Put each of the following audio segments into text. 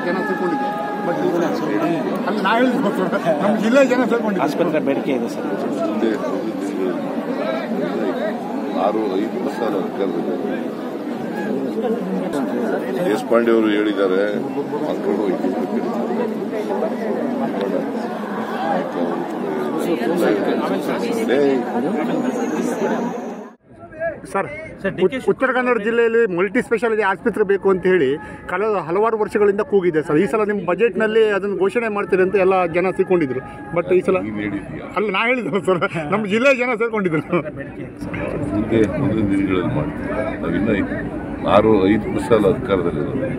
ಜನ ಸೇರ್ಕೊಂಡಿದೆ ಬಟ್ ಅಲ್ಲಿ ನಾ ಹೇಳಿದ್ದು ನಮ್ಮ ಜಿಲ್ಲೆ ಜನ ಸೇರ್ಕೊಂಡಿದೆ. ಆಸ್ಪತ್ರೆ ಬೇಡಿಕೆ ಇದೆ ಸರ್. 6-5 ವರ್ಷ ಅಧಿಕಾರದಲ್ಲಿ ದೇಶಪಾಂಡೆ ಅವರು ಹೇಳಿದ್ದಾರೆ, ಮಕ್ಕಳು ಸರ್, ಉತ್ತರ ಕನ್ನಡ ಜಿಲ್ಲೆಯಲ್ಲಿ ಮಲ್ಟಿ ಸ್ಪೆಷಾಲಿಟಿ ಆಸ್ಪತ್ರೆ ಬೇಕು ಅಂತ ಹೇಳಿ ಕಳೆದ ಹಲವಾರು ವರ್ಷಗಳಿಂದ ಕೂಗಿದೆ ಸರ್. ಈ ಸಲ ನಿಮ್ಮ ಬಜೆಟ್ನಲ್ಲಿ ಅದನ್ನು ಘೋಷಣೆ ಮಾಡ್ತೀರಿ ಅಂತ ಎಲ್ಲ ಜನ ಸೇರ್ಕೊಂಡಿದ್ರು. ಬಟ್ ಈ ಸಲ ಅಲ್ಲ, ನಾ ಹೇಳಿದ್ರು ಸರ್, ನಮ್ಮ ಜಿಲ್ಲೆ ಜನ ಸೇರ್ಕೊಂಡಿದ್ರು. ಮುಂದಿನ ದಿನಗಳಲ್ಲಿ ಮಾಡ್ತೀವಿ. ನಾವಿನ್ನ 6-5 ವರ್ಷ ಅಧಿಕಾರದಲ್ಲಿರೋದು.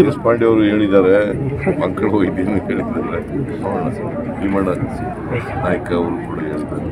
ದೇಶಪಾಂಡೆ ಅವರು ಹೇಳಿದ್ದಾರೆ, ಮಕ್ಕಳು ವೈದ್ಯನು ಹೇಳಿದ್ದಾರೆ, ಭೀಮಣ್ಣ ನಾಯ್ಕ ಅವರು ಕೂಡ ಹೇಳಿದ್ದಾರೆ.